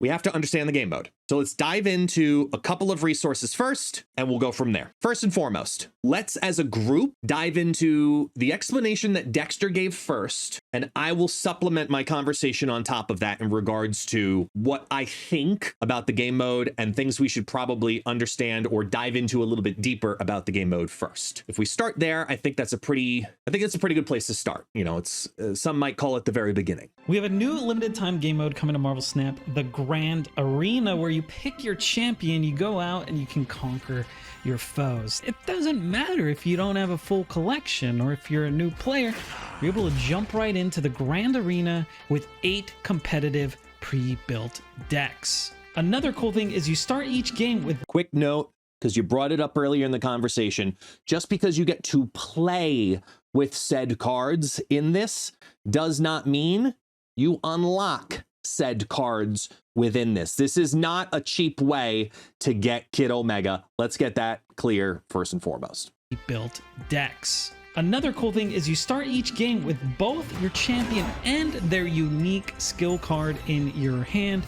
we have to understand the game mode. So let's dive into a couple of resources first, and we'll go from there. First and foremost, let's as a group dive into the explanation that Dekkster gave first, and I will supplement my conversation on top of that in regards to what I think about the game mode and things we should probably understand or dive into a little bit deeper about the game mode first. If we start there, I think that's a pretty good place to start. You know, it's some might call it the very beginning. We have a new limited time game mode coming to Marvel Snap, the Grand Arena, where you pick your champion, you go out and you can conquer your foes. It doesn't matter if you don't have a full collection or if you're a new player, you're able to jump right into the Grand Arena with 8 competitive pre-built decks. Another cool thing is you start each game with... Quick note, because you brought it up earlier in the conversation, just because you get to play with said cards in this does not mean you unlock said cards within this. This is not a cheap way to get Kid Omega. Let's get that clear first and foremost. Built decks. Another cool thing is you start each game with both your champion and their unique skill card in your hand,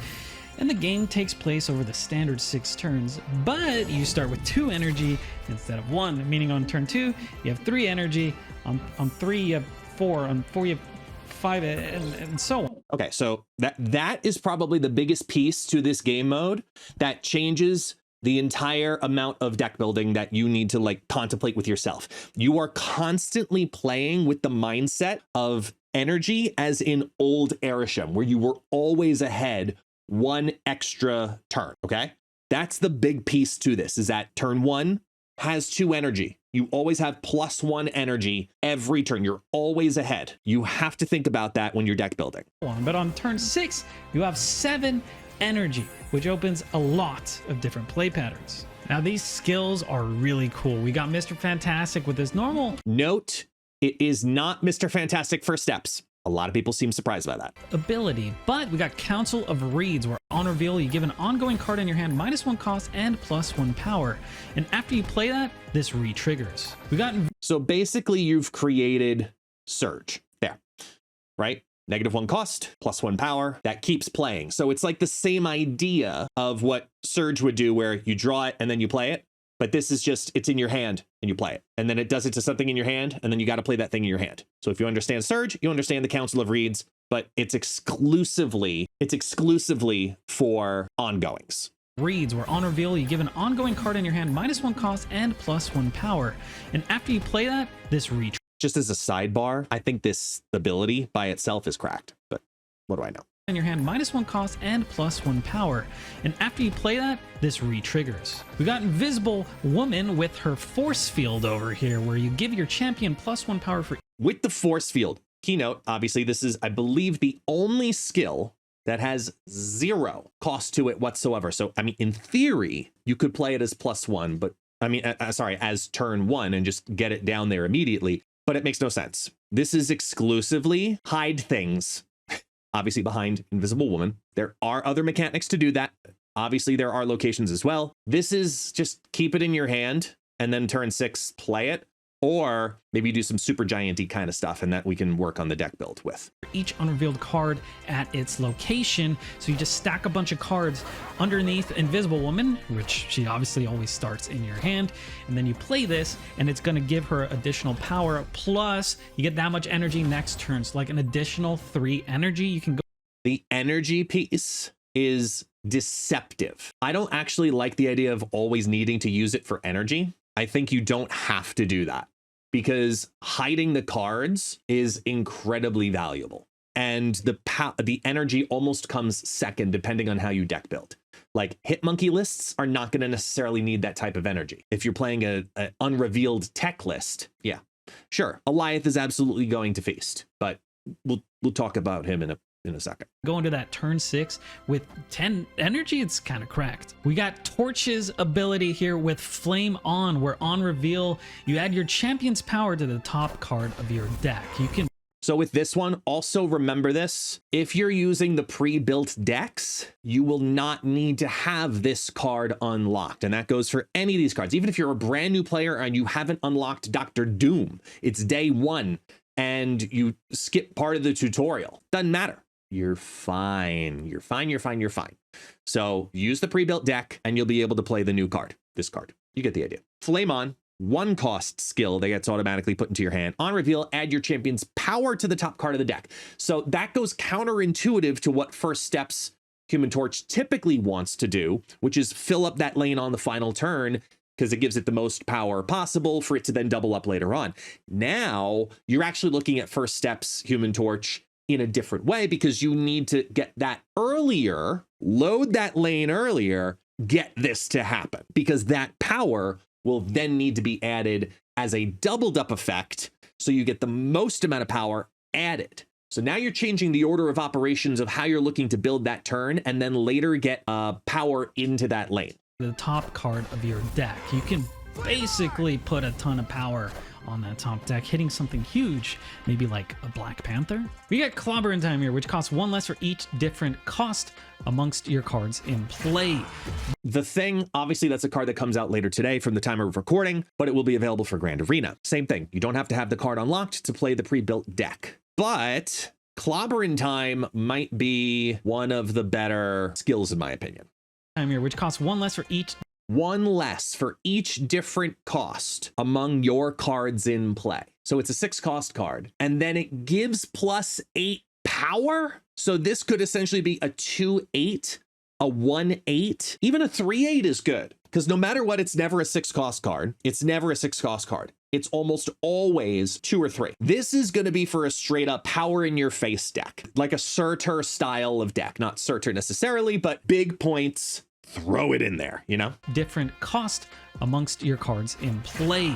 and the game takes place over the standard 6 turns, but you start with 2 energy instead of 1, meaning on turn 2 you have 3 energy, on 3 you have 4, on 4 you have 5, and so on. Okay, so that is probably the biggest piece to this game mode that changes the entire amount of deck building that you need to like contemplate with yourself. You are constantly playing with the mindset of energy as in old Arishem, where you were always ahead 1 extra turn, okay? That's the big piece to this, is that turn 1 has 2 energy. You always have +1 energy every turn. You're always ahead. You have to think about that when you're deck building. But on turn 6, you have 7 energy, which opens a lot of different play patterns. Now, these skills are really cool. We got Mr. Fantastic with his normal... Note, it is not Mr. Fantastic first steps. A lot of people seem surprised by that. Ability, but we got Council of Reeds, where on reveal you give an ongoing card in your hand -1 cost and +1 power. And after you play that, this re-triggers. We got... So basically you've created Surge there, right? -1 cost, +1 power, that keeps playing. So it's like the same idea of what Surge would do, where you draw it and then you play it. But this is just, it's in your hand and you play it. And then it does it to something in your hand, and then you got to play that thing in your hand. So if you understand Surge, you understand the Council of Reeds, but it's exclusively for ongoings. Reeds, where on reveal you give an ongoing card in your hand -1 cost and +1 power. And after you play that, this reach. Just as a sidebar, I think this ability by itself is cracked, but what do I know? In your hand -1 cost and +1 power. And after you play that, this re-triggers. We got Invisible Woman with her force field over here, where you give your champion +1 power for... With the force field, keynote, obviously this is, I believe, the only skill that has 0 cost to it whatsoever. So, I mean, in theory, you could play it as +1, but I mean, sorry, as turn 1 and just get it down there immediately, but it makes no sense. This is exclusively hide things. Obviously behind Invisible Woman. There are other mechanics to do that. Obviously there are locations as well. This is just keep it in your hand and then turn 6 play it, or maybe do some super giant-y kind of stuff, and that we can work on the deck build with. Each unrevealed card at its location. So you just stack a bunch of cards underneath Invisible Woman, which she obviously always starts in your hand, and then you play this and it's going to give her additional power, plus you get that much energy next turn. So like an additional 3 energy. You can go... The energy piece is deceptive. I don't actually like the idea of always needing to use it for energy. I think you don't have to do that, because hiding the cards is incredibly valuable. And the energy almost comes second, depending on how you deck build. Like Hitmonkey lists are not going to necessarily need that type of energy. If you're playing a unrevealed tech list, yeah, sure, Eliath is absolutely going to feast, but we'll talk about him in a second. Go into that turn 6 with 10 energy, it's kind of cracked. We got Torch's ability here with Flame On, where on reveal, you add your champion's power to the top card of your deck. You can... So with this one, also remember this. If you're using the pre-built decks, you will not need to have this card unlocked. And that goes for any of these cards. Even if you're a brand new player and you haven't unlocked Dr. Doom, it's day 1 and you skip part of the tutorial. Doesn't matter. you're fine. You're fine, you're fine, you're fine. So use the pre-built deck and you'll be able to play the new card, this card. You get the idea. Flame On, 1 cost skill that gets automatically put into your hand. On reveal, add your champion's power to the top card of the deck. So that goes counterintuitive to what First Steps Human Torch typically wants to do, which is fill up that lane on the final turn because it gives it the most power possible for it to then double up later on. Now you're actually looking at First Steps Human Torch in a different way because you need to get that earlier, load that lane earlier, get this to happen, because that power will then need to be added as a doubled up effect. So you get the most amount of power added. So now you're changing the order of operations of how you're looking to build that turn and then later get power into that lane. The top card of your deck, you can basically put a ton of power on that top deck, hitting something huge, maybe like a Black Panther. We got Clobbering Time here, which costs 1 less for each different cost amongst your cards in play. The Thing, obviously that's a card that comes out later today from the time of recording, but it will be available for Grand Arena. Same thing, you don't have to have the card unlocked to play the pre-built deck. But Clobbering Time might be one of the better skills in my opinion. Time here, which costs 1 less for each 1 less for each different cost among your cards in play. So it's a 6 cost card, and then it gives +8 power. So this could essentially be a 2/8, a 1/8, even a 3/8 is good. Because no matter what, it's never a 6 cost card. It's never a 6 cost card. It's almost always 2 or 3. This is going to be for a straight up power in your face deck, like a Surtur style of deck. Not Surtur necessarily, but big points. Throw it in there, you know? different cost amongst your cards in play.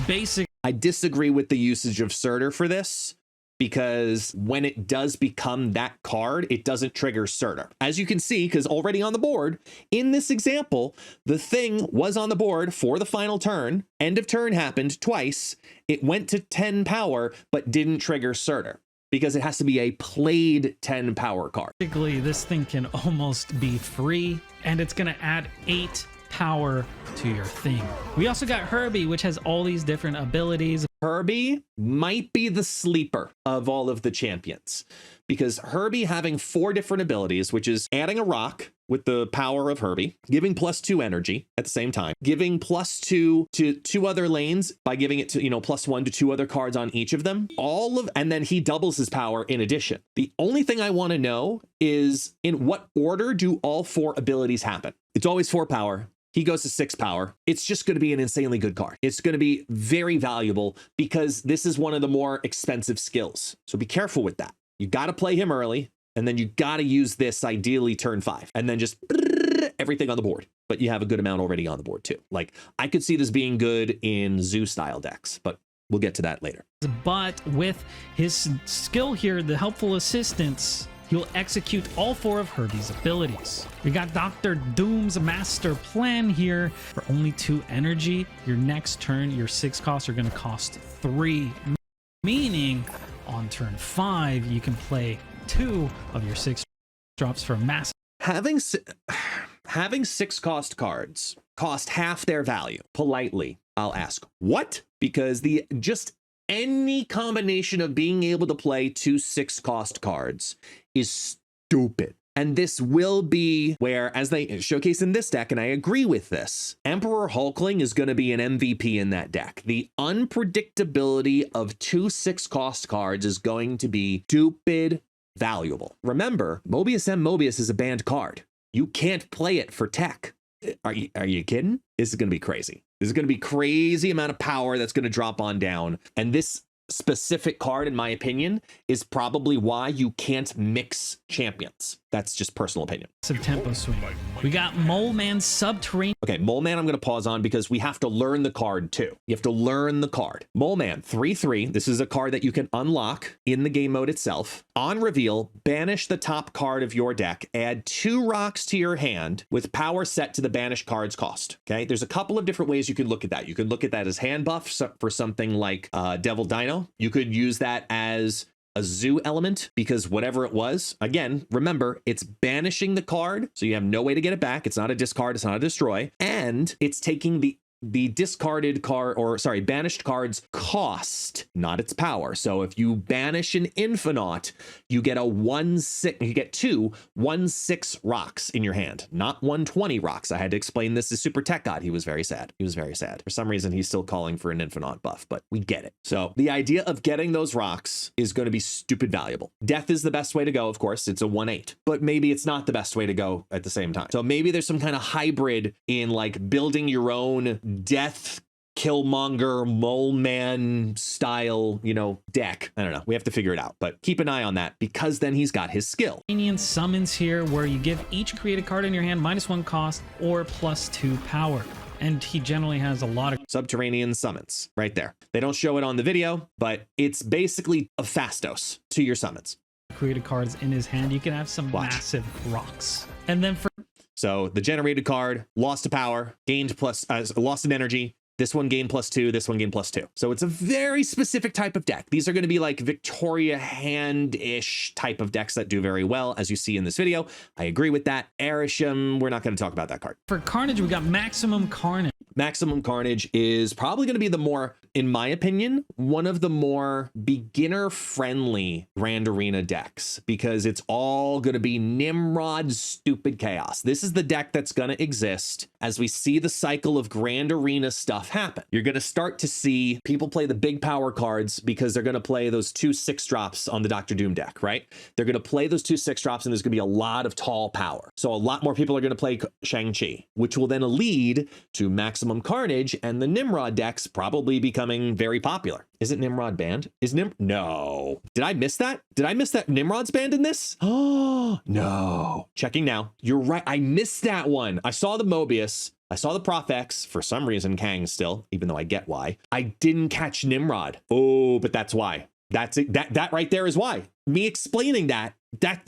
Basic. I disagree with the usage of Surtur for this because when it does become that card, it doesn't trigger Surtur. As you can see, because already on the board, in this example, the Thing was on the board for the final turn. End of turn happened twice. It went to 10 power, but didn't trigger Surtur, because it has to be a played 10 power card. Basically, this thing can almost be free, and it's going to add 8 power to your Thing. We also got Herbie, which has all these different abilities. Herbie might be the sleeper of all of the champions, because Herbie having 4 different abilities, which is adding a rock with the power of Herbie, giving +2 energy at the same time, giving +2 to 2 other lanes by giving it to, you know, +1 to 2 other cards on each of them, and then he doubles his power in addition. The only thing I want to know is in what order do all 4 abilities happen? It's always 4 power. He goes to 6 power. It's just going to be an insanely good card. It's going to be very valuable because this is one of the more expensive skills. So be careful with that. You got to play him early, and then you got to use this ideally turn 5, and then just everything on the board. But you have a good amount already on the board too. Like, I could see this being good in zoo style decks, but we'll get to that later. But with his skill here, the helpful assistance, you'll execute all 4 of Herbie's abilities. We got Dr. Doom's Master Plan here for only 2 energy. Your next turn, your 6 costs are going to cost 3, meaning on turn 5, you can play 2 of your 6 drops for a massive. Having 6 cost cards cost half their value. Politely, I'll ask, what? Because just any combination of being able to play 2 6 cost cards is stupid. And this will be where, as they showcase in this deck, and I agree with this, Emperor Hulkling is going to be an MVP in that deck. The unpredictability of 2 6 cost cards is going to be stupid valuable. Remember, Mobius M. Mobius is a banned card. You can't play it for tech. Are you kidding? This is going to be crazy. This is going to be crazy amount of power that's going to drop on down. And this specific card, in my opinion, is probably why you can't mix champions. That's just personal opinion. Tempo swing. We got Mole Man Subterranean. Okay, Mole Man I'm going to pause on because we have to learn the card too. You have to learn the card. Mole Man, 3/3. This is a card that you can unlock in the game mode itself. On reveal, banish the top card of your deck. Add 2 rocks to your hand with power set to the banished card's cost. Okay, there's a couple of different ways you can look at that. You can look at that as hand buff for something like Devil Dino. You could use that as a zoo element because whatever it was, again, remember, it's banishing the card, so you have no way to get it back. It's not a discard, it's not a destroy, and it's taking the the discarded card, or sorry, banished cards cost, not its power. So if you banish an Infinite, you get a 1/6, you get two 1/6 rocks in your hand, not 120 rocks. I had to explain this to Super Tech God. He was very sad. He was very sad. For some reason, he's still calling for an Infinite buff, but we get it. So the idea of getting those rocks is going to be stupid valuable. Death is the best way to go, of course. It's a 1/8, but maybe it's not the best way to go at the same time. So maybe there's some kind of hybrid in like building your own death Killmonger mole man style, you know, deck. I don't know. We have to figure it out, but keep an eye on that because then he's got his skill. Summons here where you give each created card in your hand -1 cost or +2 power. And he generally has a lot of subterranean summons right there. They don't show it on the video, but it's basically a Fastos to your summons. Created cards in his hand. You can have some massive rocks. And then for so the generated card, lost to power, gained plus, lost in energy. This one gained +2, this one gained +2. So it's a very specific type of deck. These are going to be like Victoria hand-ish type of decks that do very well, as you see in this video. I agree with that. Arishem, we're not going to talk about that card. For Carnage, we got Maximum Carnage. Maximum Carnage is probably going to be the more, in my opinion, one of the more beginner-friendly Grand Arena decks because it's all going to be Nimrod stupid chaos. This is the deck that's going to exist as we see the cycle of Grand Arena stuff happen. You're going to start to see people play the big power cards because they're going to play those 2 6-drops on the Dr. Doom deck, right? They're going to play those 2 6-drops and there's going to be a lot of tall power. So a lot more people are going to play Shang-Chi, which will then lead to Maximum Carnage and the Nimrod decks probably becoming very popular. Isn't Nimrod banned? Is No. Did I miss that? Did I miss that Nimrod's banned in this? Oh, no. Checking now. You're right. I missed that one. I saw the Mobius. I saw the Prof X, for some reason, Kang still, even though I get why. I didn't catch Nimrod. Oh, but that's why. That's it. That right there is why. Me explaining that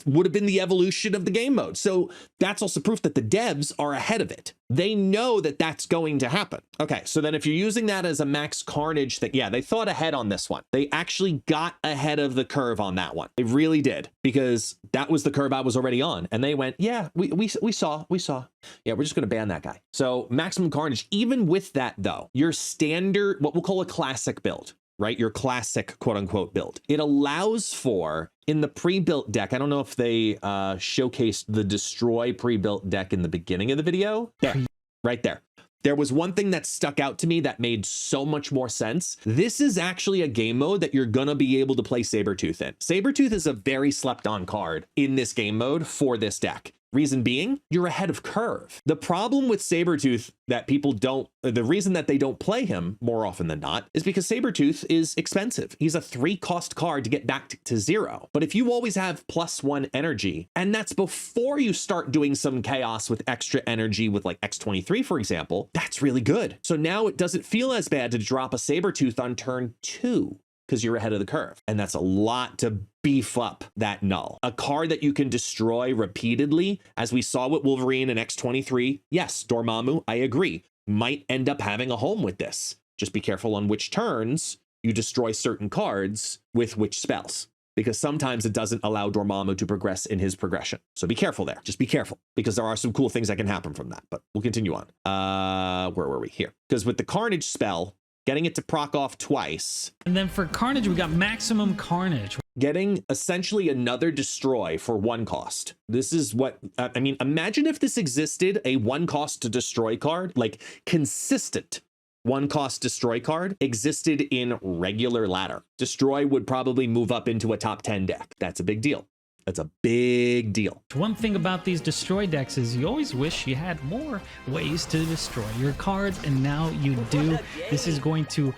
would have been the evolution of the game mode. So that's also proof that the devs are ahead of it. They know that that's going to happen. Okay, so then if you're using that as a max Carnage thing, yeah, they thought ahead on this one. They actually got ahead of the curve on that one. They really did, because that was the curve I was already on. And they went, yeah, we saw. Yeah, we're just going to ban that guy. So Maximum Carnage, even with that though, your standard, what we'll call a classic build, right? Your classic quote unquote build. It allows for, in the pre-built deck, I don't know if they showcased the destroy pre-built deck in the beginning of the video. There, right there. There was one thing that stuck out to me that made so much more sense. This is actually a game mode that you're gonna be able to play Sabretooth in. Sabretooth is a very slept on card in this game mode for this deck. Reason being, you're ahead of curve. The problem with Sabretooth that people don't, the reason that they don't play him more often than not is because Sabretooth is expensive. He's a 3-cost card to get back to 0. But if you always have +1 energy, and that's before you start doing some chaos with extra energy with like X23, for example, that's really good. So now it doesn't feel as bad to drop a Sabretooth on turn 2. Because you're ahead of the curve. And that's a lot to beef up that null. A card that you can destroy repeatedly, as we saw with Wolverine and X23. Yes, Dormammu, I agree, might end up having a home with this. Just be careful on which turns you destroy certain cards with which spells, because sometimes it doesn't allow Dormammu to progress in his progression. So be careful there. Just be careful, because there are some cool things that can happen from that. But we'll continue on. Where were we? Here. Because with the Carnage spell, getting it to proc off twice. And then for Carnage, we got Maximum Carnage. Getting essentially another destroy for 1 cost. This is what, I mean, imagine if this existed, a 1 cost to destroy card, like consistent 1 cost destroy card existed in regular ladder. Destroy would probably move up into a top 10 deck. That's a big deal. That's a big deal. One thing about these destroy decks is you always wish you had more ways to destroy your cards, and now you do. This is going to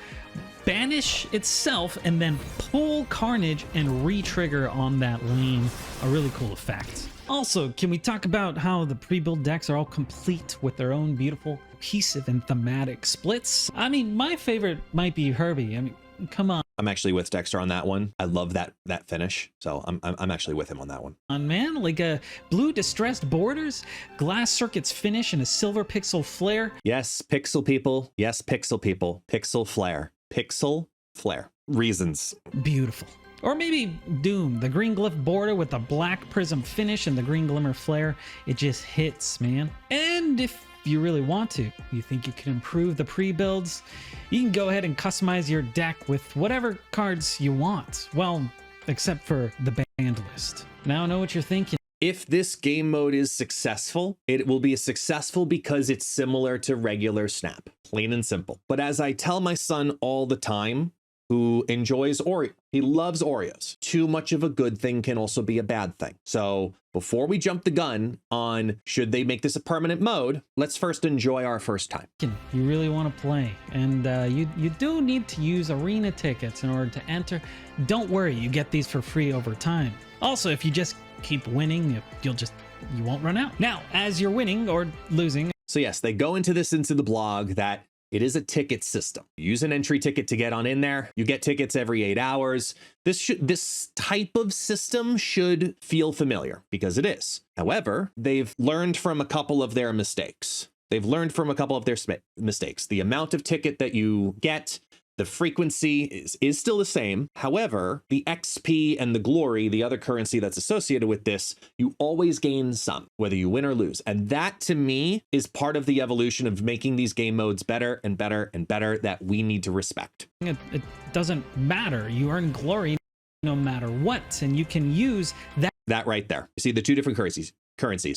banish itself and then pull Carnage and re-trigger on that lane. A really cool effect. Also, can we talk about how the pre-built decks are all complete with their own beautiful, cohesive, and thematic splits? I mean, my favorite might be Herbie. I mean, come on. I'm actually with Dekkster on that one. I love that finish, so I'm actually with him on that one. Man, like a blue distressed borders, glass circuits finish, and a silver pixel flare. Yes, pixel people. Yes, pixel people. Pixel flare. Pixel flare. Reasons. Beautiful. Or maybe Doom, the green glyph border with the black prism finish and the green glimmer flare. It just hits, man. And if you really want to. You think you can improve the pre-builds? You can go ahead and customize your deck with whatever cards you want. Well, except for the banned list. Now I know what you're thinking. If this game mode is successful, it will be successful because it's similar to regular Snap, plain and simple. But as I tell my son all the time, who enjoys Oreo, he loves Oreos. Too much of a good thing can also be a bad thing. So before we jump the gun on should they make this a permanent mode, let's first enjoy our first time. You really want to play, and you do need to use arena tickets in order to enter. Don't worry, you get these for free over time. Also, if you just keep winning, you won't run out. Now, as you're winning or losing. So yes, they go into the blog that it is a ticket system. You use an entry ticket to get on in there. You get tickets every 8 hours. This type of system should feel familiar because it is. However, they've learned from a couple of their mistakes. The amount of ticket that you get, the frequency is still the same. However, the XP and the glory, the other currency that's associated with this, you always gain some, whether you win or lose. And that, to me, is part of the evolution of making these game modes better and better and better that we need to respect. It doesn't matter. You earn glory no matter what, and you can use that. That right there. You see the two different currencies.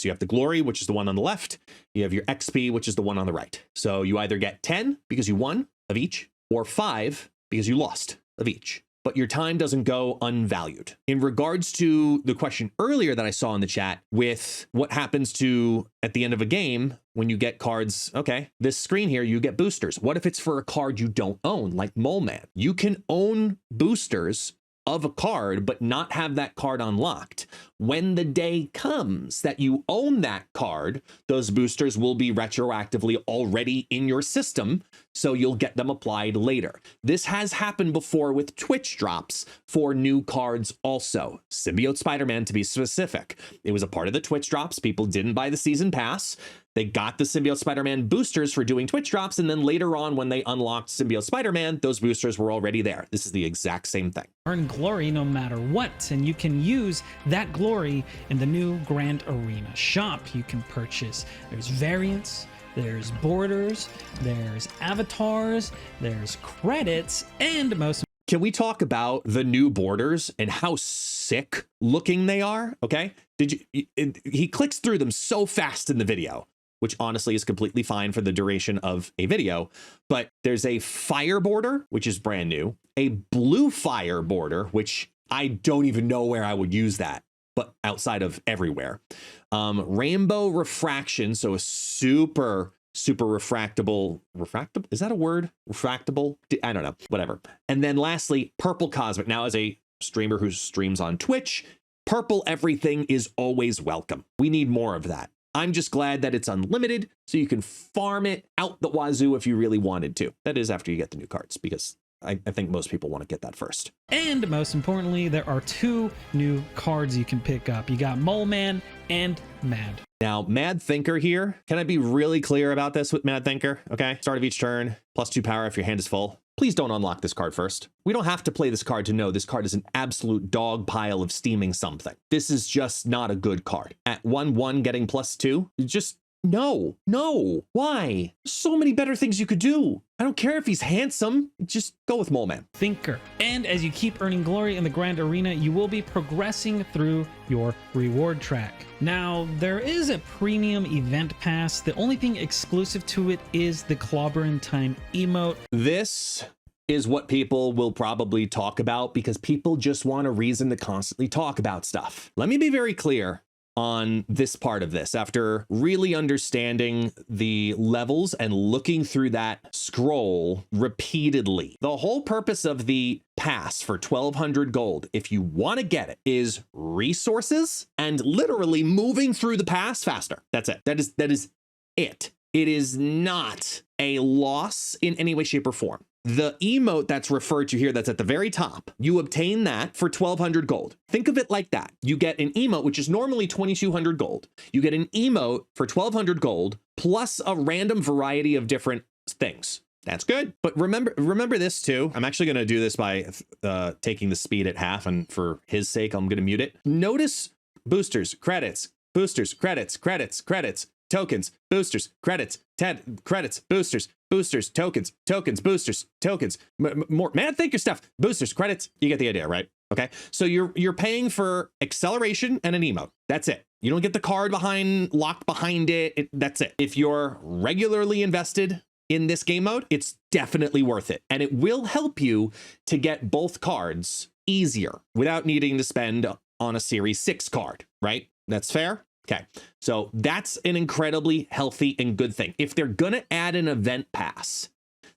You have the glory, which is the one on the left. You have your XP, which is the one on the right. So you either get 10 because you won of each, or 5 because you lost of each, but your time doesn't go unvalued. In regards to the question earlier that I saw in the chat with what happens to at the end of a game when you get cards, okay, this screen here, you get boosters. What if it's for a card you don't own, like Mole Man? You can own boosters of a card, but not have that card unlocked. When the day comes that you own that card, those boosters will be retroactively already in your system, so you'll get them applied later. This has happened before with Twitch drops for new cards also. Symbiote Spider-Man, to be specific. It was a part of the Twitch drops. People didn't buy the season pass. They got the Symbiote Spider-Man boosters for doing Twitch drops, and then later on when they unlocked Symbiote Spider-Man, those boosters were already there. This is the exact same thing. Earn glory no matter what, and you can use that glory in the new Grand Arena shop. You can purchase, there's variants, there's borders, there's avatars, there's credits, and most. Can we talk about the new borders and how sick looking they are? Okay. He clicks through them so fast in the video, which honestly is completely fine for the duration of a video. But there's a fire border, which is brand new, a blue fire border, which I don't even know where I would use that, but outside of everywhere. Rainbow refraction, so a super refractable, is that a word? Refractable? I don't know, whatever. And then lastly, purple cosmic. Now, as a streamer who streams on Twitch, purple everything is always welcome. We need more of that. I'm just glad that it's unlimited, so you can farm it out the wazoo if you really wanted to. That is after you get the new cards, because I think most people want to get that first. And most importantly, there are 2 new cards you can pick up. You got Mole Man and Mad. Now, Mad Thinker here, can I be really clear about this with Mad Thinker? Okay, start of each turn, +2 power if your hand is full. Please don't unlock this card first. We don't have to play this card to know this card is an absolute dog pile of steaming something. This is just not a good card. At 1/1 getting +2, just no. Why? So many better things you could do. I don't care if he's handsome. Just go with Mole Man. Thinker. And as you keep earning glory in the Grand Arena, you will be progressing through your reward track. Now, there is a premium event pass. The only thing exclusive to it is the Clobberin' Time emote. This is what people will probably talk about because people just want a reason to constantly talk about stuff. Let me be very clear on this part of this. After really understanding the levels and looking through that scroll repeatedly, the whole purpose of the pass for 1200 gold, if you want to get it, is resources and literally moving through the pass faster. That's it. That is it. It is not a loss in any way, shape, or form. The emote that's referred to here, that's at the very top, you obtain that for 1200 gold. Think of it like that. You get an emote, which is normally 2200 gold. You get an emote for 1200 gold plus a random variety of different things. That's good. But remember this too. I'm actually going to do this by taking the speed at half, and for his sake, I'm going to mute it. Notice boosters, credits, boosters, credits, credits, credits. tokens, boosters, credits, 10 credits, boosters, boosters, tokens, tokens, boosters, tokens, more. Man, think your stuff. Boosters, credits. You get the idea, right? Okay. So you're paying for acceleration and an emote. That's it. You don't get the card locked behind it. That's it. If you're regularly invested in this game mode, it's definitely worth it. And it will help you to get both cards easier without needing to spend on a Series 6 card, right? That's fair? Okay. So that's an incredibly healthy and good thing. If they're going to add an event pass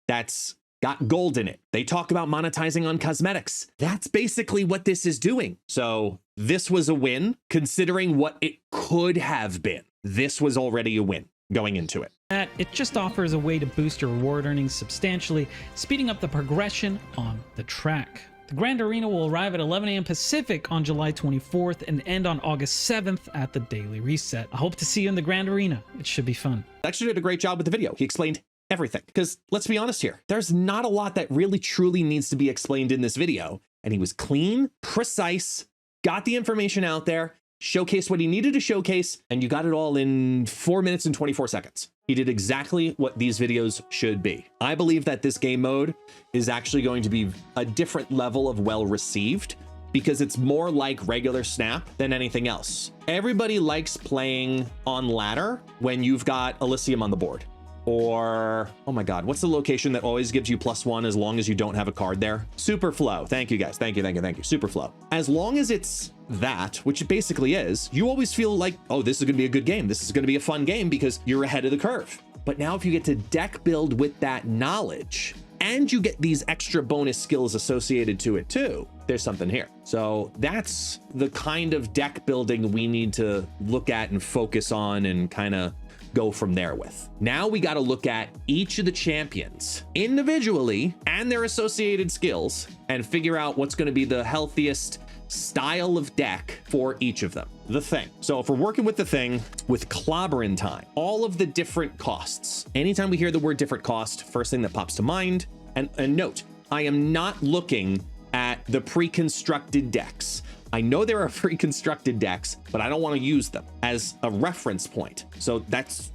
that's got gold in it, they talk about monetizing on cosmetics. That's basically what this is doing. So this was a win considering what it could have been. This was already a win going into it. It just offers a way to boost your reward earnings substantially, speeding up the progression on the track. The Grand Arena will arrive at 11 a.m. Pacific on July 24th and end on August 7th at the Daily Reset. I hope to see you in the Grand Arena. It should be fun. Actually did a great job with the video. He explained everything. Because let's be honest here, there's not a lot that really truly needs to be explained in this video. And he was clean, precise, got the information out there, showcased what he needed to showcase, and you got it all in 4 minutes and 24 seconds. He did exactly what these videos should be. I believe that this game mode is actually going to be a different level of well received because it's more like regular Snap than anything else. Everybody likes playing on ladder when you've got Elysium on the board. Or, oh my God, what's the location that always gives you +1 as long as you don't have a card there? Superflow. Thank you guys. Thank you. Superflow. As long as it's that, which it basically is, you always feel like, oh, this is going to be a good game. This is going to be a fun game because you're ahead of the curve. But now if you get to deck build with that knowledge and you get these extra bonus skills associated to it too, there's something here. So that's the kind of deck building we need to look at and focus on and kind of go from there with. Now we got to look at each of the champions individually and their associated skills and figure out what's going to be the healthiest style of deck for each of them. The Thing. So if we're working with the Thing with clobberin' time, all of the different costs, anytime we hear the word different cost, first thing that pops to mind, and note, I am not looking at the pre-constructed decks. I know there are pre-constructed decks, but I don't want to use them as a reference point. So that's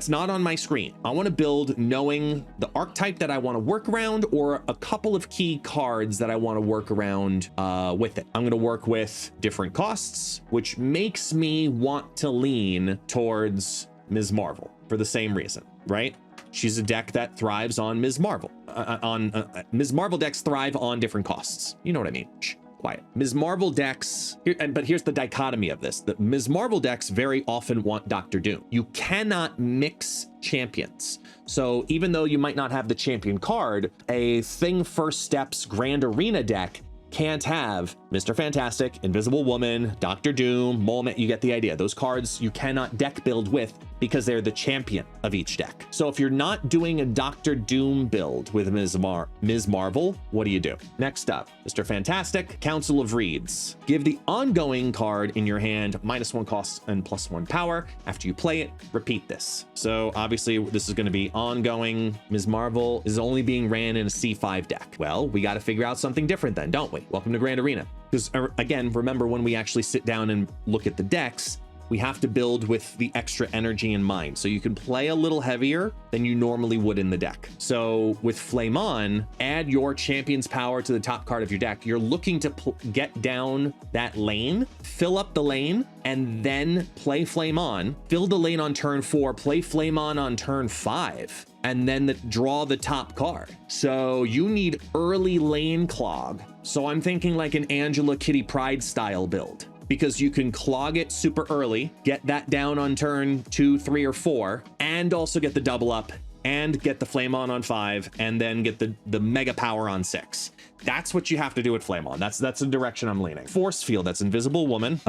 not on my screen. I want to build knowing the archetype that I want to work around or a couple of key cards that I want to work around with it. I'm going to work with different costs, which makes me want to lean towards Ms. Marvel for the same reason, right? She's a deck that thrives on Ms. Marvel. Ms. Marvel decks thrive on different costs. You know what I mean? Shh. Quiet. Ms. Marvel decks, but here's the dichotomy of this. The Ms. Marvel decks very often want Dr. Doom. You cannot mix champions. So even though you might not have the champion card, a Thing First Steps Grand Arena deck can't have Mr. Fantastic, Invisible Woman, Dr. Doom, Moment. You get the idea. Those cards you cannot deck build with because they're the champion of each deck. So if you're not doing a Dr. Doom build with Ms. Marvel, what do you do? Next up, Mr. Fantastic, Council of Reeds. Give the ongoing card in your hand -1 cost and +1 power. After you play it, repeat this. So obviously this is going to be ongoing. Ms. Marvel is only being ran in a C5 deck. Well, we got to figure out something different then, don't we? Welcome to Grand Arena. Because again, remember when we actually sit down and look at the decks, we have to build with the extra energy in mind. So you can play a little heavier than you normally would in the deck. So with Flame On, add your champion's power to the top card of your deck. You're looking to get down that lane, fill up the lane, and then play Flame On, fill the lane on turn 4, play Flame On turn 5, and then draw the top card. So you need early lane clog. So I'm thinking like an Angela Kitty Pryde style build, because you can clog it super early, get that down on turn 2, 3, or 4, and also get the double up and get the Flame On 5, and then get the mega power on 6. That's what you have to do with Flame On. That's the direction I'm leaning. Force Field, that's Invisible Woman.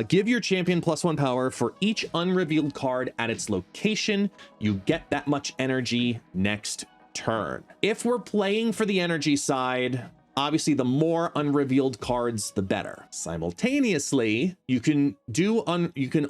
Give your champion +1 power for each unrevealed card at its location. You get that much energy next turn. If we're playing for the energy side, obviously the more unrevealed cards, the better. Simultaneously, you can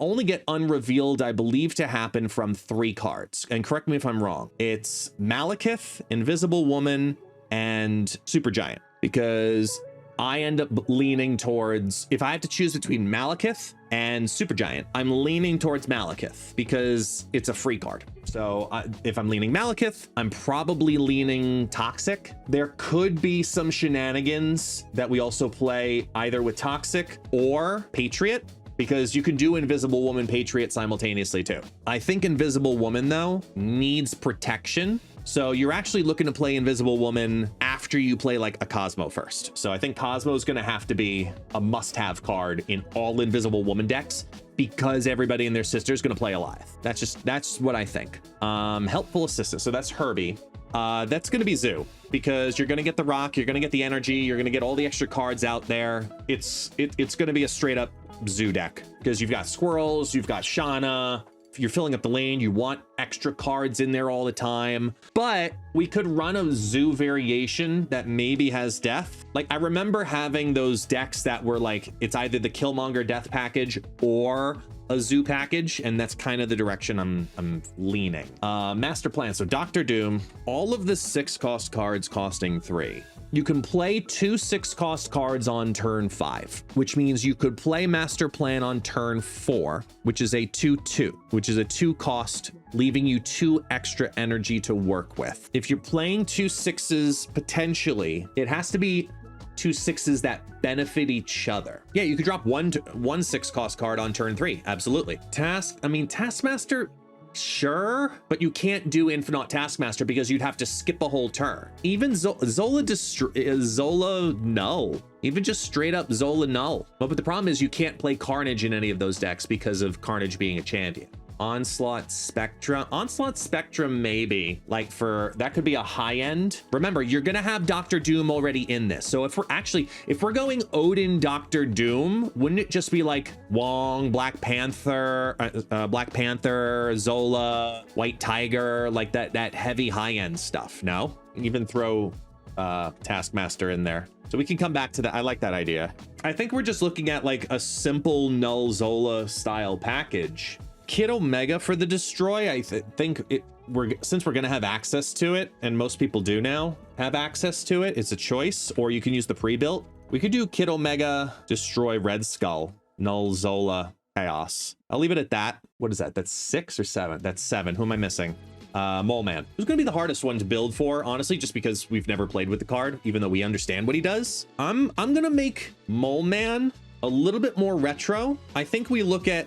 only get unrevealed, I believe, to happen from 3 cards. And correct me if I'm wrong. It's Malekith, Invisible Woman, and Supergiant. Because I end up leaning towards, if I have to choose between Malekith and Supergiant, I'm leaning towards Malekith because it's a free card. So if I'm leaning Malekith, I'm probably leaning Toxic. There could be some shenanigans that we also play either with Toxic or Patriot, because you can do Invisible Woman Patriot simultaneously too. I think Invisible Woman though needs protection. So you're actually looking to play Invisible Woman after you play like a Cosmo first. So I think Cosmo is going to have to be a must-have card in all Invisible Woman decks because everybody and their sister is going to play Alive. That's what I think. Helpful assistance. So that's Herbie. That's going to be Zoo, because you're going to get the rock, you're going to get the energy, you're going to get all the extra cards out there. It's going to be a straight up Zoo deck because you've got squirrels, you've got Shauna. If you're filling up the lane, you want extra cards in there all the time. But we could run a Zoo variation that maybe has death. Like I remember having those decks that were like, it's either the Killmonger death package or a Zoo package, and that's kind of the direction I'm leaning. Master plan. So Doctor Doom, all of the 6-cost cards costing 3. You can play 2 6-cost cards on turn 5, which means you could play Master Plan on turn 4, which is a 2/2, which is a 2-cost, leaving you 2 extra energy to work with. If you're playing 2 6s, potentially, it has to be 2 6s that benefit each other. Yeah, you could drop one 6-cost card on turn 3. Absolutely. Taskmaster, sure, but you can't do Infinite Taskmaster because you'd have to skip a whole turn. Even Zola, no. Even just straight up Zola, no. But the problem is you can't play Carnage in any of those decks because of Carnage being a champion. Onslaught Spectrum maybe, like that could be a high end. Remember, you're gonna have Doctor Doom already in this, so if we're going Odin Doctor Doom, wouldn't it just be like Wong, Black Panther, Zola, White Tiger, like that heavy high end stuff? No, even throw Taskmaster in there. So we can come back to that. I like that idea. I think we're just looking at like a simple Null Zola style package. Kid Omega for the Destroy, I think since we're gonna have access to it, and most people do now have access to it, it's a choice, or you can use the pre-built. We could do Kid Omega, Destroy Red Skull, Null Zola, Chaos. I'll leave it at that. What is that? That's 6 or 7? That's 7. Who am I missing? Mole Man, who's gonna be the hardest one to build for, honestly, just because we've never played with the card, even though we understand what he does. I'm gonna make Mole Man a little bit more retro. I think we look at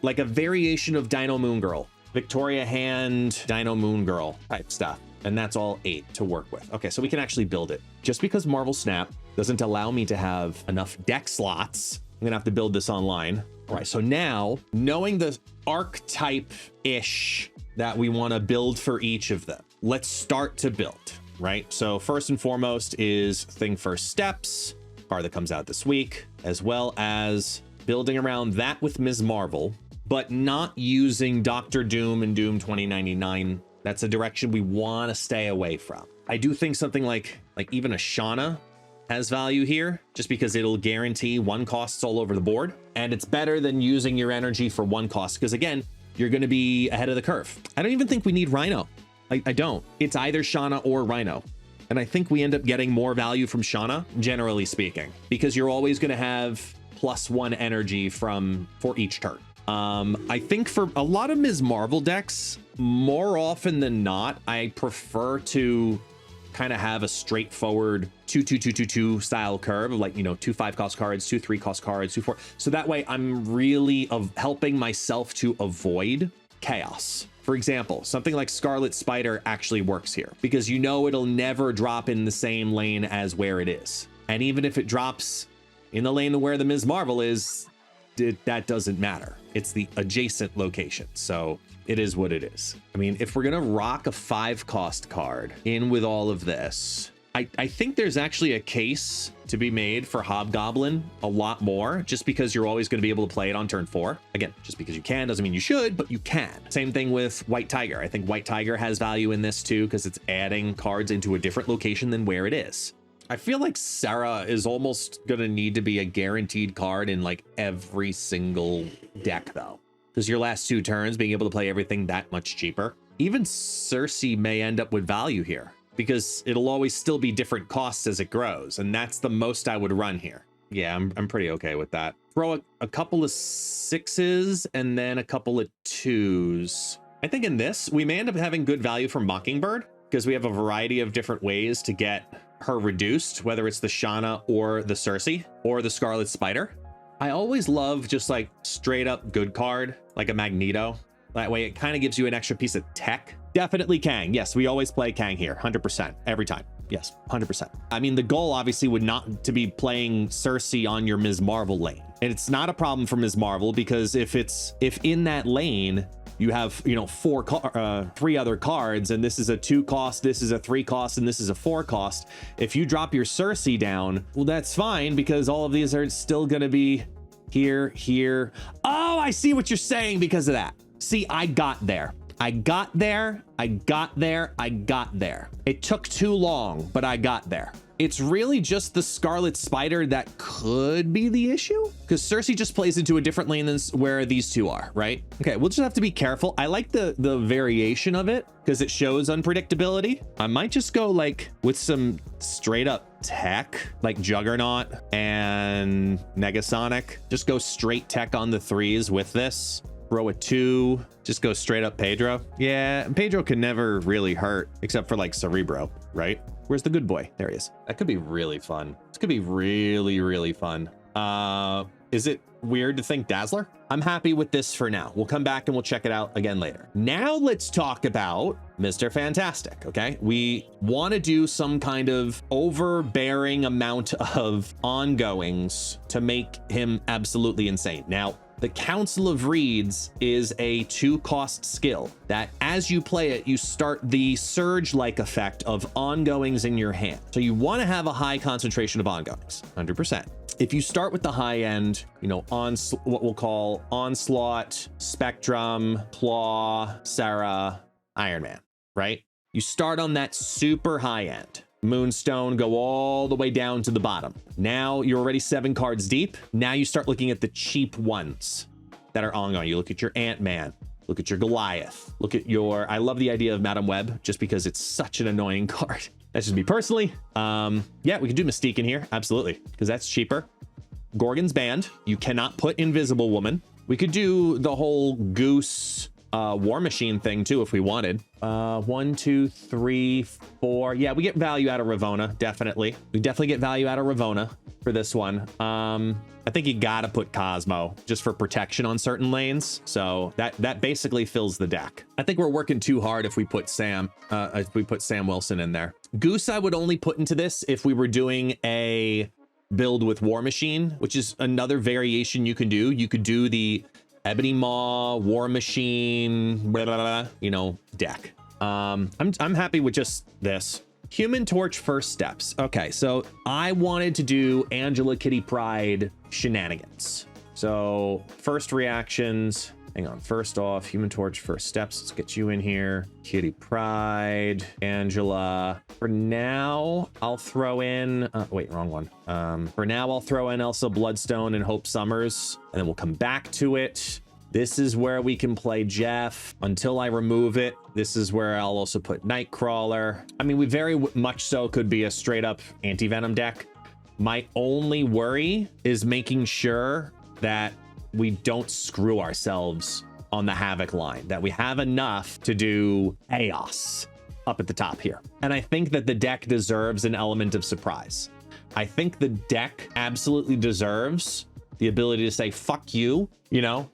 like a variation of Dino Moon Girl, Victoria Hand, Dino Moon Girl type stuff. And that's all 8 to work with. Okay, so we can actually build it. Just because Marvel Snap doesn't allow me to have enough deck slots, I'm gonna have to build this online. All right, so now knowing the archetype-ish that we wanna build for each of them, let's start to build, right? So first and foremost is Thing First Steps, card that comes out this week, as well as building around that with Ms. Marvel, but not using Doctor Doom and Doom 2099. That's a direction we want to stay away from. I do think something like even a Shauna has value here, just because it'll guarantee 1 costs all over the board, and it's better than using your energy for 1 cost, because again, you're going to be ahead of the curve. I don't even think we need Rhino. I don't. It's either Shauna or Rhino. And I think we end up getting more value from Shauna, generally speaking, because you're always going to have +1 energy for each turn. I think for a lot of Ms. Marvel decks, more often than not, I prefer to kind of have a straightforward 2-2-2-2-2 style curve of, like, you know, 2 5-cost cards, 2 3-cost cards, 2 4. So that way I'm really helping myself to avoid chaos. For example, something like Scarlet Spider actually works here because you know it'll never drop in the same lane as where it is. And even if it drops in the lane where the Ms. Marvel is, that doesn't matter. It's the adjacent location. So it is what it is. I mean, if we're going to rock a 5-cost card in with all of this, I think there's actually a case to be made for Hobgoblin a lot more, just because you're always going to be able to play it on turn 4. Again, just because you can doesn't mean you should, but you can. Same thing with White Tiger. I think White Tiger has value in this too, because it's adding cards into a different location than where it is. I feel like Sarah is almost going to need to be a guaranteed card in like every single deck though, because your last 2 turns being able to play everything that much cheaper. Even Cersei may end up with value here. because it'll always still be different costs as it grows. And that's the most I would run here. Yeah, I'm pretty okay with that. Throw a couple of 6s and then a couple of 2s. I think in this, we may end up having good value from Mockingbird because we have a variety of different ways to get her reduced, whether it's the Shauna or the Cersei or the Scarlet Spider. I always love just like straight up good card, like a Magneto. That way it kind of gives you an extra piece of tech. Definitely Kang. Yes, we always play Kang here, 100%, every time. Yes, 100%. I mean, the goal obviously would not to be playing Cersei on your Ms. Marvel lane. And it's not a problem for Ms. Marvel because if in that lane, you have, you know, 3 other cards, and this is a 2 cost, this is a 3 cost, and this is a 4 cost. If you drop your Cersei down, well, that's fine because all of these are still going to be here. Oh, I see what you're saying because of that. See, I got there. It took too long, but I got there. It's really just the Scarlet Spider that could be the issue because Cersei just plays into a different lane than where these two are, right? Okay, we'll just have to be careful. I like the variation of it because it shows unpredictability. I might just go like with some straight up tech, like Juggernaut and Negasonic. Just go straight tech on the 3s with this. Throw a 2, just go straight up Pedro. Yeah, Pedro can never really hurt except for like Cerebro, right? Where's the good boy? There he is. That could be really fun. This could be really, really fun. Is it weird to think Dazzler? I'm happy with this for now. We'll come back and we'll check it out again later. Now let's talk about Mr. Fantastic, okay? We want to do some kind of overbearing amount of ongoings to make him absolutely insane. Now, the Council of Reeds is a 2-cost skill that as you play it, you start the surge-like effect of ongoings in your hand. So you want to have a high concentration of ongoings, 100%. If you start with the high end, you know, on what we'll call Onslaught, Spectrum, Claw, Sarah, Iron Man, right? You start on that super high end. Moonstone, go all the way down to the bottom. Now you're already 7 cards deep. Now you start looking at the cheap ones that are ongoing. You look at your Ant-Man, look at your Goliath, look at your, I love the idea of Madam Web just because it's such an annoying card. That's just me personally. Yeah, we can do Mystique in here. Absolutely. Because that's cheaper. Gorgon's Band. You cannot put Invisible Woman. We could do the whole Goose War Machine thing too if we wanted. 1, 2, 3, 4. Yeah, we get value out of Ravonna. Definitely. We definitely get value out of Ravonna for this one. I think you gotta put Cosmo just for protection on certain lanes. So that basically fills the deck. I think we're working too hard if we put Sam Wilson in there. Goose I would only put into this if we were doing a build with War Machine, which is another variation you can do. You could do the Ebony Maw, War Machine, blah, blah, blah, you know, deck. I'm happy with just this. Human Torch First Steps. Okay, so I wanted to do Angela Kitty Pryde shenanigans. So first reactions, hang on. First off, Human Torch First Steps. Let's get you in here. Kitty Pryde, Angela. For now, I'll throw in, wait, wrong one. For now, I'll throw in Elsa Bloodstone and Hope Summers, and then we'll come back to it. This is where we can play Jeff until I remove it. This is where I'll also put Nightcrawler. I mean, we very much so could be a straight up anti-venom deck. My only worry is making sure that we don't screw ourselves on the Havoc line, that we have enough to do chaos up at the top here. And I think that the deck deserves an element of surprise. I think the deck absolutely deserves the ability to say, fuck you, you know,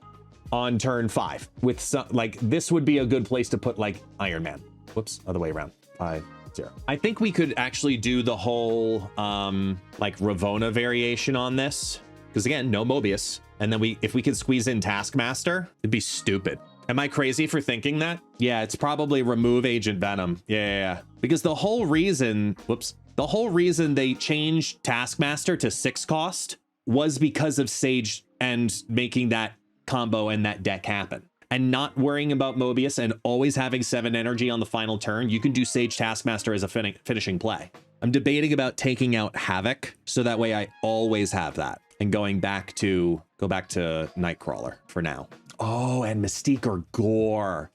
on turn 5 with some, like, this would be a good place to put like Iron Man. Whoops, other way around. 5, 0. I think we could actually do the whole like Ravonna variation on this. Because again, no Mobius. And then if we could squeeze in Taskmaster, it'd be stupid. Am I crazy for thinking that? Yeah, it's probably remove Agent Venom. Yeah. Because the whole reason, the whole reason they changed Taskmaster to 6 cost was because of Sage and making that combo and that deck happen. And not worrying about Mobius and always having 7 energy on the final turn, you can do Sage Taskmaster as a finishing play. I'm debating about taking out Havoc, so that way I always have that. And go back to Nightcrawler for now. Oh, and Mystique or Gore.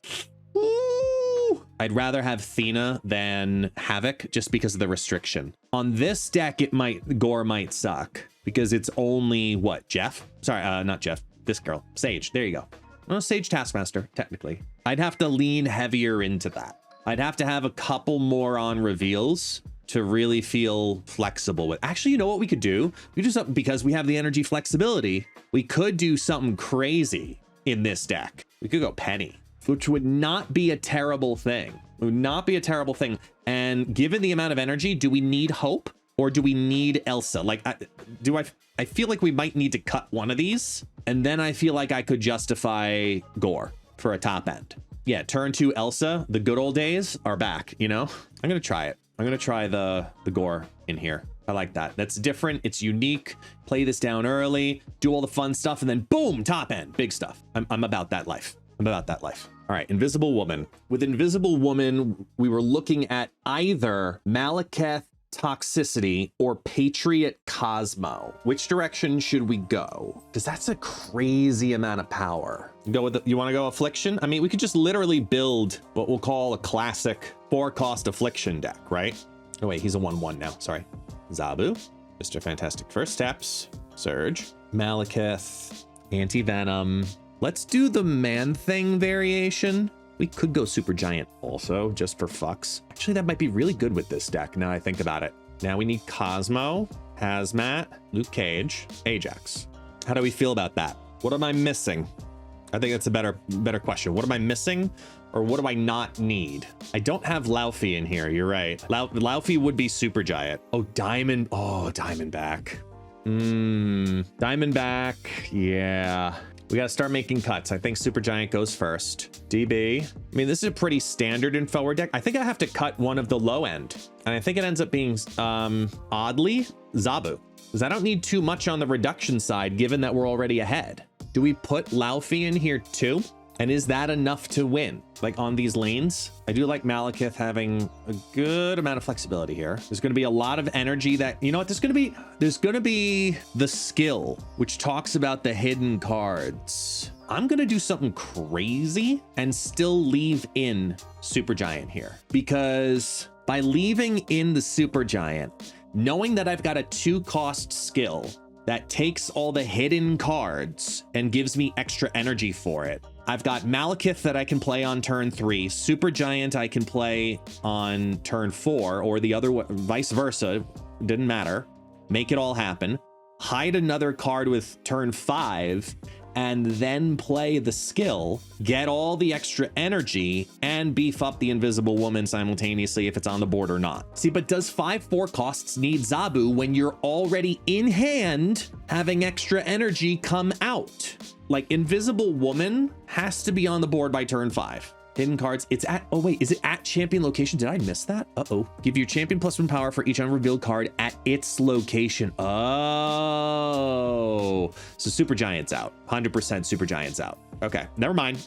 Ooh, I'd rather have Thena than Havoc just because of the restriction. On this deck, Gore might suck because it's only what, Jeff? Sorry, not Jeff, this girl, Sage, there you go. Well, Sage Taskmaster, technically. I'd have to lean heavier into that. I'd have to have a couple more on reveals to really feel flexible with. Actually, you know what we could do? We do something, because we have the energy flexibility. We could do something crazy in this deck. We could go Penny, which would not be a terrible thing. It would not be a terrible thing. And given the amount of energy, do we need Hope or do we need Elsa? Like, I feel like we might need to cut one of these, and then I feel like I could justify Gore for a top end. Yeah, turn 2 Elsa, the good old days are back, you know? I'm gonna try it. I'm gonna try the Gore in here. I like that. That's different. It's unique. Play this down early, do all the fun stuff, and then boom, top end, big stuff. I'm about that life. I'm about that life. All right, Invisible Woman. With Invisible Woman, we were looking at either Malekith Toxicity or Patriot Cosmo. Which direction should we go? Because that's a crazy amount of power. Go with you want to go Affliction? I mean, we could just literally build what we'll call a classic 4-cost Affliction deck, right? Oh wait, he's a 1/1 now, sorry. Zabu, Mr. Fantastic First Steps, Surge, Malekith, Anti-Venom. Let's do the Man-Thing variation. We could go Super Giant also, just for fucks. Actually, that might be really good with this deck, now I think about it. Now we need Cosmo, Hazmat, Luke Cage, Ajax. How do we feel about that? What am I missing? I think that's a better question. What am I missing, or what do I not need? I don't have Laufey in here, you're right. Laufey would be Super Giant. Oh, Diamondback. Diamondback, yeah. We got to start making cuts. I think Super Giant goes first. DB. I mean, this is a pretty standard in forward deck. I think I have to cut one of the low end. And I think it ends up being, oddly, Zabu. Because I don't need too much on the reduction side, given that we're already ahead. Do we put Laufey in here too? And is that enough to win? Like on these lanes? I do like Malekith having a good amount of flexibility here. There's going to be a lot of energy that, you know what, there's going to be the skill, which talks about the hidden cards. I'm going to do something crazy and still leave in Super Giant here, because by leaving in the Super Giant, knowing that I've got a 2-cost skill that takes all the hidden cards and gives me extra energy for it. I've got Malekith that I can play on turn 3, Super Giant I can play on turn 4, or the other vice versa, didn't matter. Make it all happen. Hide another card with turn 5, and then play the skill, get all the extra energy, and beef up the Invisible Woman simultaneously if it's on the board or not. See, but does 5/4 costs need Zabu when you're already in hand having extra energy come out? Like, Invisible Woman has to be on the board by turn 5. Hidden cards, it's at, oh wait, is it at champion location? Did I miss that? Uh-oh. Give your champion +1 power for each unrevealed card at its location. Oh, so Super Giant's out. 100% Super Giant's out. Okay, never mind.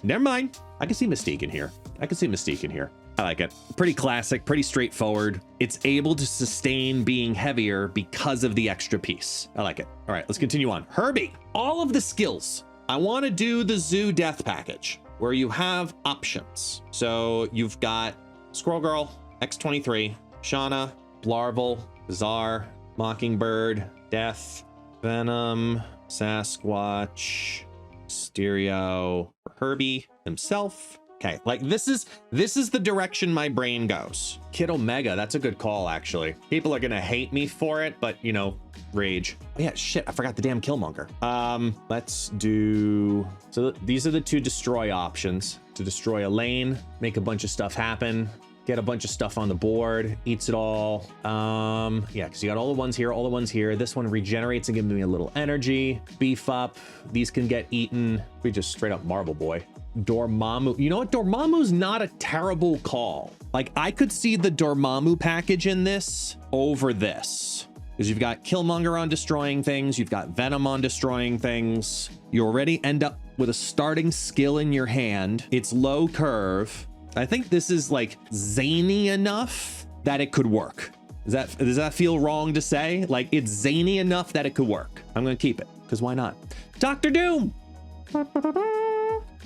I can see Mystique in here. I like it. Pretty classic, pretty straightforward. It's able to sustain being heavier because of the extra piece. I like it. All right, let's continue on. Herbie, all of the skills. I want to do the Zoo Death package, where you have options. So you've got Squirrel Girl, X23, Shauna, Blarvel, Bizarre, Mockingbird, Death, Venom, Sasquatch, Stereo, Herbie himself. Okay, like this is the direction my brain goes. Kid Omega, that's a good call, actually. People are gonna hate me for it, but you know, rage. Oh yeah, shit, I forgot the damn Killmonger. Let's do, so these are the 2 destroy options. To destroy a lane, make a bunch of stuff happen, get a bunch of stuff on the board, eats it all. Yeah, because you got all the ones here. This one regenerates and gives me a little energy. Beef up, these can get eaten. We just straight up Marble Boy. Dormammu, you know what? Dormammu's not a terrible call. Like, I could see the Dormammu package in this over this. Because you've got Killmonger on destroying things, you've got Venom on destroying things. You already end up with a starting skill in your hand. It's low curve. I think this is like zany enough that it could work. Does that feel wrong to say? Like, it's zany enough that it could work. I'm gonna keep it, because why not? Dr. Doom!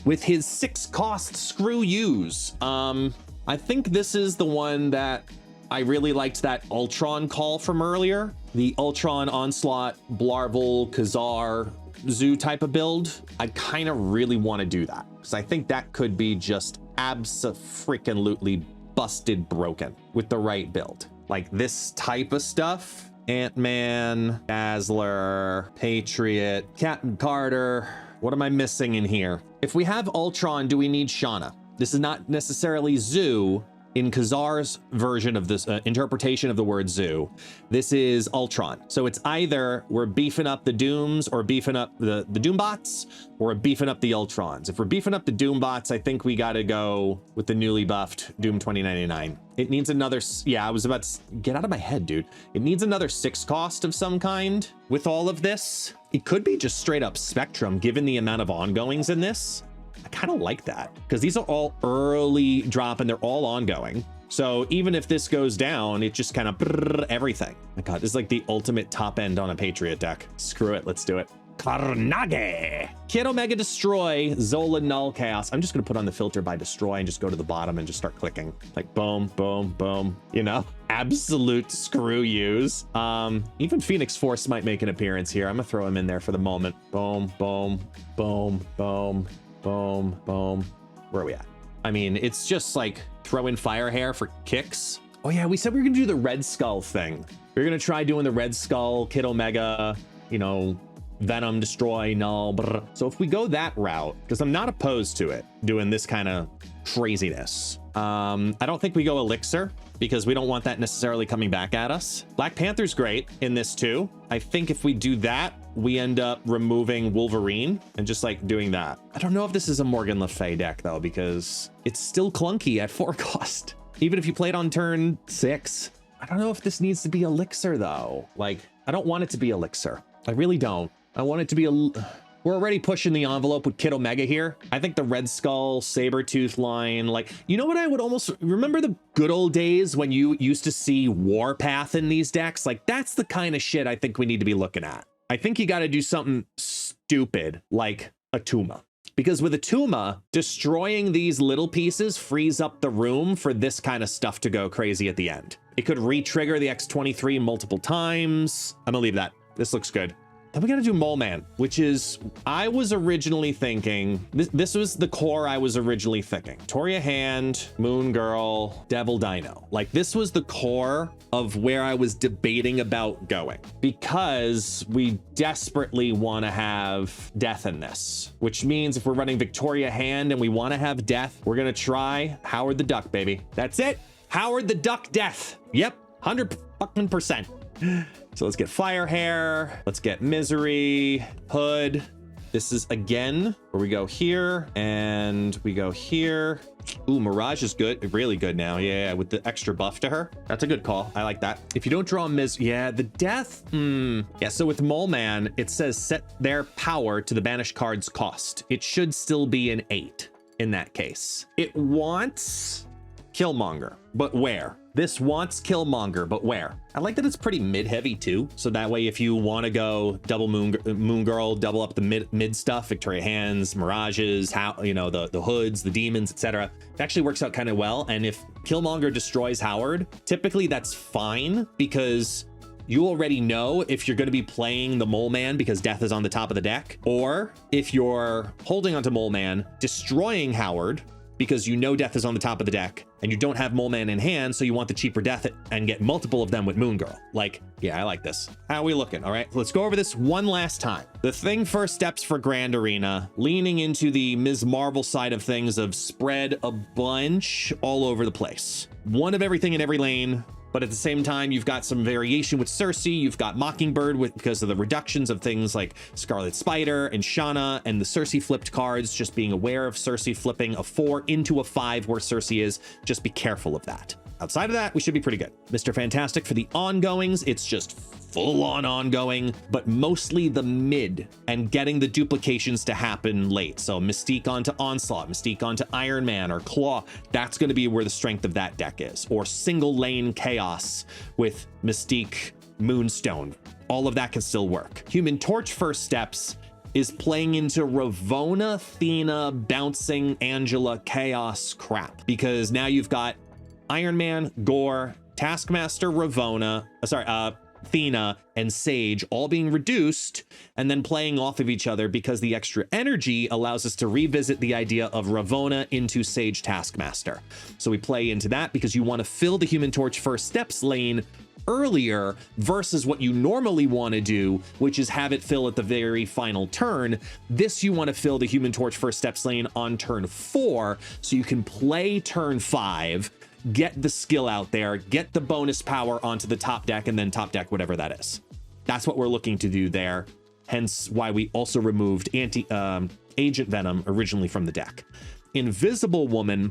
with his 6-cost Screw Yous. I think this is the one that I really liked, that Ultron call from earlier. The Ultron Onslaught, Blarvel, Khazar, Zoo type of build. I kind of really want to do that because I think that could be just abso-freaking-lutely busted broken with the right build. Like this type of stuff. Ant-Man, Dazzler, Patriot, Captain Carter. What am I missing in here? If we have Ultron, do we need Shauna? This is not necessarily Zoo in Khazar's version of this interpretation of the word Zoo. This is Ultron. So it's either we're beefing up the Dooms or beefing up the Doombots, or we're beefing up the Ultrons. If we're beefing up the Doombots, I think we got to go with the newly buffed Doom 2099. It needs another, yeah, I was about to get out of my head, dude. It needs another 6-cost of some kind with all of this. It could be just straight up Spectrum, given the amount of ongoings in this. I kind of like that because these are all early drop and they're all ongoing. So even if this goes down, it just kind of everything. My God, this is like the ultimate top end on a Patriot deck. Screw it. Let's do it. Carnage. Kid Omega Destroy, Zola Null Chaos. I'm just going to put on the filter by Destroy and just go to the bottom and just start clicking. Like boom, boom, boom. You know, absolute screw yous. Even Phoenix Force might make an appearance here. I'm going to throw him in there for the moment. Boom, boom, boom, boom. Boom, boom. Where are we at? I mean, it's just like throw in Fire Hair for kicks. Oh yeah, we said we were gonna do the Red Skull thing. We are gonna try doing the Red Skull, Kid Omega, you know, Venom, Destroy, Null. Brr. So if we go that route, because I'm not opposed to it, doing this kind of craziness. I don't think we go Elixir because we don't want that necessarily coming back at us. Black Panther's great in this too. I think if we do that, we end up removing Wolverine and just like doing that. I don't know if this is a Morgan Le Fay deck though, because it's still clunky at 4-cost. Even if you play it on turn 6, I don't know if this needs to be Elixir though. Like, I don't want it to be Elixir. I really don't. I want it to be we're already pushing the envelope with Kid Omega here. I think the Red Skull, Sabretooth line, like, you know what I would almost remember the good old days when you used to see Warpath in these decks? Like, that's the kind of shit I think we need to be looking at. I think you got to do something stupid like a Tuma. Because with a Tuma, destroying these little pieces frees up the room for this kind of stuff to go crazy at the end. It could re-trigger the X-23 multiple times. I'm gonna leave that. This looks good. Then we got to do Mole Man, which is, I was originally thinking, this was the core I was originally thinking. Toria Hand, Moon Girl, Devil Dino. Like, this was the core of where I was debating about going, because we desperately want to have death in this, which means if we're running Victoria Hand and we want to have death, we're going to try Howard the Duck, baby. That's it. Howard the Duck death. Yep. 100%. So let's get Fire Hair. Let's get Misery, Hood. This is again where we go here and we go here. Ooh, Mirage is good. Really good now. Yeah, with the extra buff to her. That's a good call. I like that. If you don't draw yeah, the death. Yeah, so with Mole Man, it says set their power to the banished card's cost. It should still be an 8 in that case. It wants Killmonger, but where? This wants Killmonger, but where? I like that it's pretty mid-heavy too. So that way, if you want to go double Moon Girl, double up the mid stuff, Victoria Hands, Mirages, how, you know, the Hoods, the Demons, etc. It actually works out kind of well. And if Killmonger destroys Howard, typically that's fine because you already know if you're going to be playing the Mole Man because death is on the top of the deck, or if you're holding onto Mole Man, destroying Howard because you know death is on the top of the deck and you don't have Mole Man in hand, so you want the cheaper death and get multiple of them with Moon Girl. Like, yeah, I like this. How are we looking? All right, let's go over this one last time. The thing first steps for Grand Arena, leaning into the Ms. Marvel side of things of spread a bunch all over the place. One of everything in every lane, but at the same time, you've got some variation with Cersei. You've got Mockingbird because of the reductions of things like Scarlet Spider and Shauna and the Cersei flipped cards, just being aware of Cersei flipping a 4 into a 5 where Cersei is. Just be careful of that. Outside of that, we should be pretty good. Mr. Fantastic for the ongoings, it's just full-on ongoing, but mostly the mid and getting the duplications to happen late. So Mystique onto Onslaught, Mystique onto Iron Man or Claw, that's going to be where the strength of that deck is. Or single lane Chaos with Mystique, Moonstone. All of that can still work. Human Torch first steps, is playing into Ravonna, Athena, Bouncing, Angela, Chaos crap, because now you've got Iron Man, Gore, Taskmaster, Ravonna, Athena, and Sage all being reduced and then playing off of each other, because the extra energy allows us to revisit the idea of Ravonna into Sage Taskmaster. So we play into that because you want to fill the Human Torch first steps lane earlier versus what you normally want to do, which is have it fill at the very final turn. This you want to fill the Human Torch first steps lane on turn 4, so you can play turn 5, get the skill out there, get the bonus power onto the top deck, and then top deck whatever that is. That's what we're looking to do there. Hence why we also removed Agent Venom originally from the deck. Invisible Woman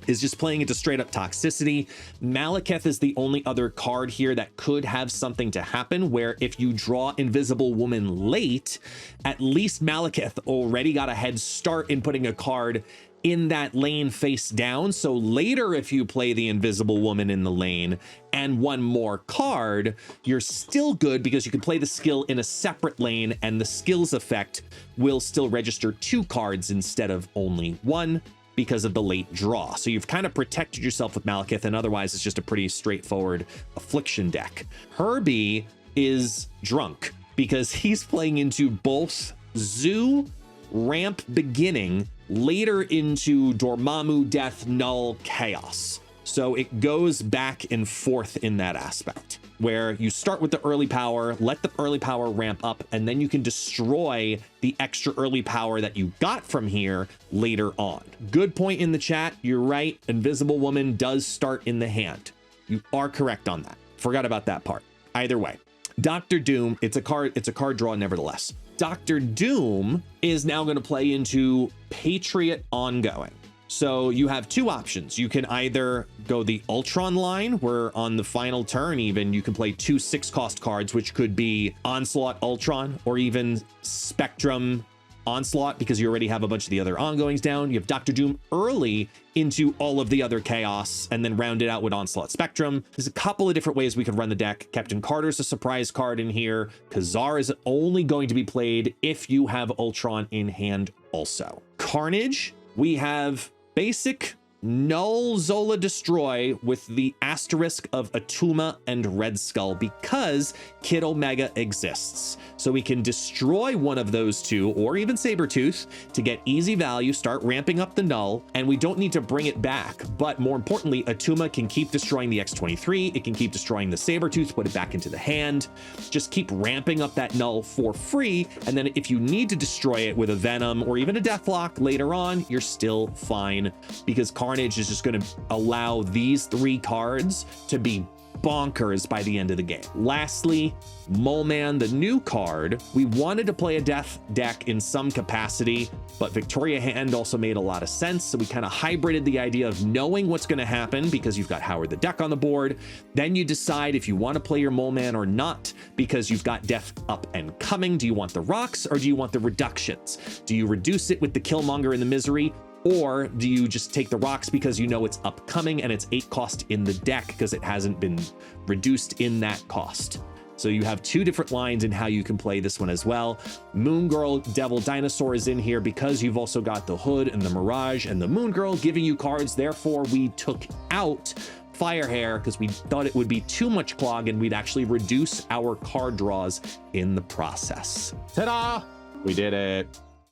is just playing into straight up toxicity. Malekith is the only other card here that could have something to happen, where if you draw Invisible Woman late, at least Malekith already got a head start in putting a card in that lane face down. So later, if you play the Invisible Woman in the lane and one more card, you're still good because you can play the skill in a separate lane, and the skill's effect will still register 2 cards instead of only 1, because of the late draw. So you've kind of protected yourself with Malekith, and otherwise it's just a pretty straightforward affliction deck. Herbie is drunk because he's playing into both Zoo, Ramp Beginning, later into Dormammu, Death, Null, Chaos. So it goes back and forth in that aspect, where you start with the early power, let the early power ramp up, and then you can destroy the extra early power that you got from here later on. Good point in the chat. You're right. Invisible Woman does start in the hand. You are correct on that. Forgot about that part. Either way, Dr. Doom, it's a card draw nevertheless. Dr. Doom is now going to play into Patriot Ongoing. So you have 2 options. You can either go the Ultron line, where on the final turn even, you can play 2 6-cost cards, which could be Onslaught Ultron, or even Spectrum Onslaught, because you already have a bunch of the other ongoings down. You have Dr. Doom early into all of the other chaos, and then round it out with Onslaught Spectrum. There's a couple of different ways we could run the deck. Captain Carter's a surprise card in here. Khazar is only going to be played if you have Ultron in hand also. Carnage, we have basic Null Zola Destroy with the asterisk of Atuma and Red Skull, because Kid Omega exists. So we can destroy one of those 2, or even Sabretooth, to get easy value, start ramping up the Null, and we don't need to bring it back. But more importantly, Atuma can keep destroying the X-23, it can keep destroying the Sabretooth, put it back into the hand, just keep ramping up that Null for free, and then if you need to destroy it with a Venom or even a Deathlock later on, you're still fine, because Carnage is just going to allow these 3 cards to be bonkers by the end of the game. Lastly, Mole Man, the new card. We wanted to play a death deck in some capacity, but Victoria Hand also made a lot of sense. So we kind of hybrided the idea of knowing what's going to happen, because you've got Howard the Deck on the board. Then you decide if you want to play your Mole Man or not, because you've got death up and coming. Do you want the rocks, or do you want the reductions? Do you reduce it with the Killmonger and the Misery? Or do you just take the rocks because you know it's upcoming and it's 8 cost in the deck because it hasn't been reduced in that cost? So you have 2 different lines in how you can play this one as well. Moon Girl, Devil Dinosaur is in here because you've also got the Hood and the Mirage and the Moon Girl giving you cards. Therefore, we took out Firehair because we thought it would be too much clog and we'd actually reduce our card draws in the process. Ta-da! We did it.